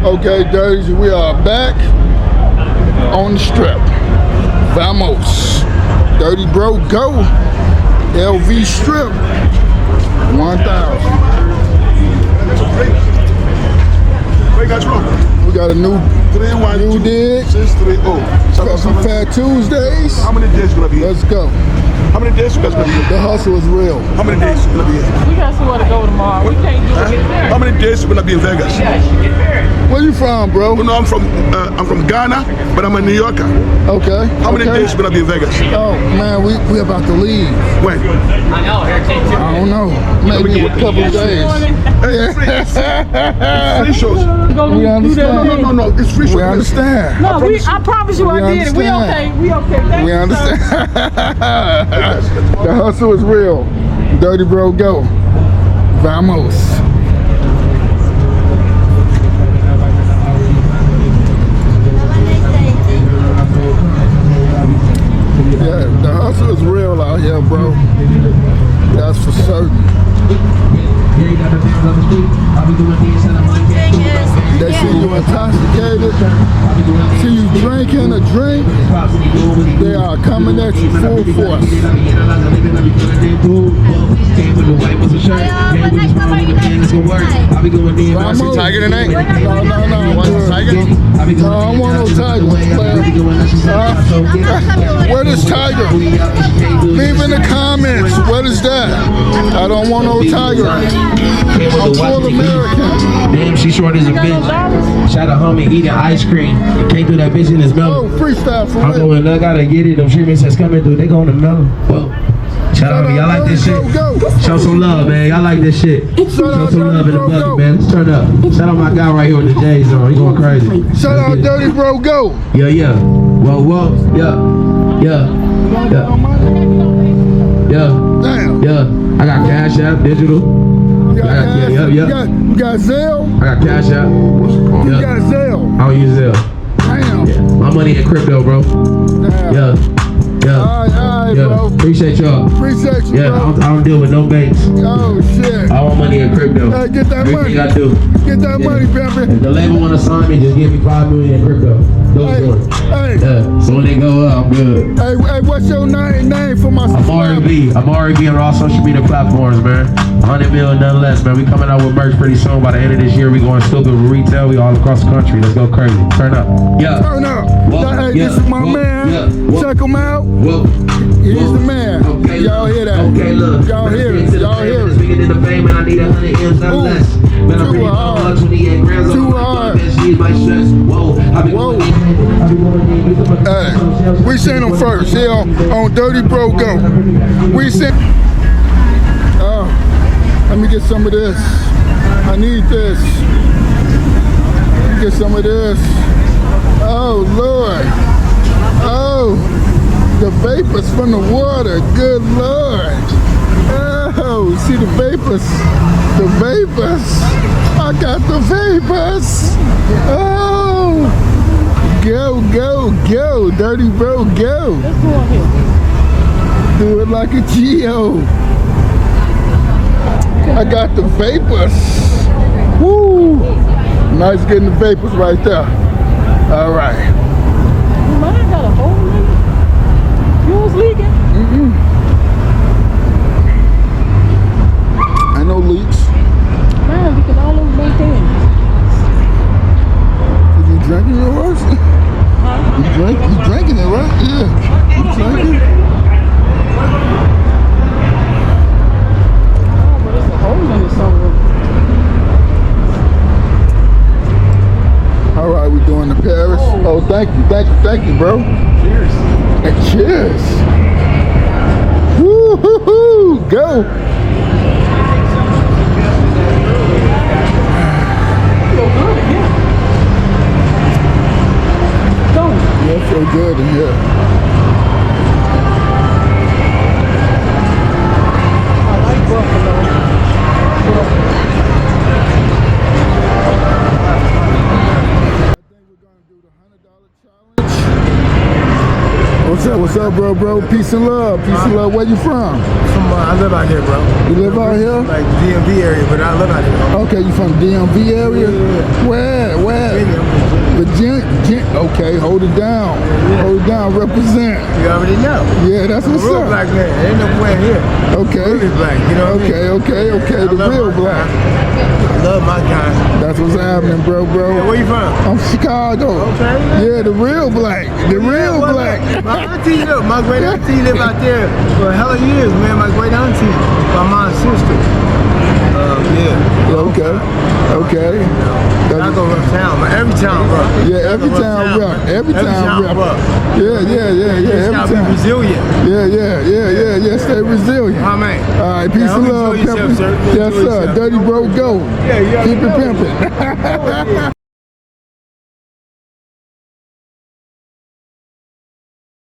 Okay, dirties, we are back on the strip. Vamos. Dirty Bro Go. LV Strip. 1,000. We got a new dig. 630. Got some Fat Tuesdays. How many days gonna be here? Let's go. How many days you guys gonna be here? The hustle is real. How many days you gonna be here? We got somewhere to go tomorrow. We can't do it there. How many days you gonna be in Vegas? Where you from, bro? You know, I'm from Ghana, but I'm a New Yorker. Okay. How many days you gonna be in Vegas? Oh man, we about to leave. When? I know. Here, take two. I don't know. Maybe a couple of days. It's free shows. We understand. No. It's free shows. We understand. No, I promise you I did it. We okay. We okay. Thank We you, understand. The hustle is real. Dirty Bro Go. Vamos. Yeah, the hustle is real out here, bro. That's for certain. They see you intoxicated, see you drinking a drink, they are coming at you full force. Want some tiger tonight? No. You want some tiger? No, I don't want no tiger. What is tiger? Leave in the comments. What is that? I don't want no tiger. I'm full American. Damn, she short as a bitch. Shout out homie eating ice cream. Can't do that bitch in his melon. Oh, freestyle for I'm real. going, I gotta get it. Them treatments that's coming through, they going to melon. Whoa. Shout out, y'all like this shit? Show some love, man. Y'all like this shit? Show some love in the bucket, man. Let's turn up. Shout out my guy right here with the J's on. He going crazy. Shout out Dirty Bro Go. Yeah. Whoa. Yeah. Damn. Yeah. I got Cash App, digital. You got Zelle? I got Cash App. You got Zelle? I don't use Zelle. Damn. Yeah. My money in crypto, bro. Damn. Yeah. All right, bro. Appreciate y'all. Appreciate you, Yeah, bro. I don't deal with no banks. Oh, shit. I want money in crypto. Hey, get that money. Everything I do. Get that money, baby. If the label want to sign me, just give me $5 million in crypto. Hey, hey. Yeah. So when they go up, I'm good. Hey, what's your name for my I'm subscribers? I'm R&B on all social media platforms, man. 100 million, none less, man. We coming out with merch pretty soon. By the end of this year, we going still good with retail. We all across the country. Let's go crazy. Turn up. Yeah. Turn up. Hey, this is my man. Check him out. He's the man. Okay, y'all hear that? Okay, look. Y'all hear it. Y'all hear it. Bigger than the fame, and I need 100 M's, not less. Man, I'm Too hard. 28 grams. Too hard. Whoa. Hey, we seen him first here on Dirty Bro Go. We seen. Oh, let me get some of this. I need this. Get some of this. Oh Lord. Oh, the vapors from the water. Good Lord. Oh, see the vapors. The vapors. I got the vapors. Oh. Go. Dirty Bro, go. Let's go on here. Do it like a Geo. I got the vapors. Woo. Nice getting the vapors right there. All right. Mine got a hole in it. Yours leaking? I know leaks. Mine leaking all over my hands. Is you drinking yours? You drinking it, right? Yeah. You drinking? Oh, but there's a hole in it somewhere. All right, we're doing the Paris. Oh, thank you, bro. Cheers. And cheers. Woo-hoo-hoo. Go. Yeah, I feel good in here. I like buffalo. What's up, bro? Peace and love. Where you from? I live out here, bro. You live out here? Like DMV area, but I live out here. Okay, you from DMV area? Yeah. Where? Okay, hold it down. Hold it down, represent. You already know. Yeah, that's what's Real up. black man. Ain't nowhere here. Okay. Really black, you know what I mean? Okay, the love real my black. I love my kind. That's what's happening, bro. Yeah, where you from? I'm Chicago. Okay. Yeah, the real black. The real black. My auntie, look, my great auntie lived out there for a hell of years, man. My great auntie, my mom's sister. Okay. I go rough town, man. Every town rough. Yeah, every town rough. Every town rough. Yeah. Every Gotta be town. resilient. Yeah. Stay resilient. Oh, man. All right, peace and love, Enjoy yourself, pimpin'. sir. Yes, Enjoy sir. yourself. Dirty bro, go. Yeah, Keep it pimping.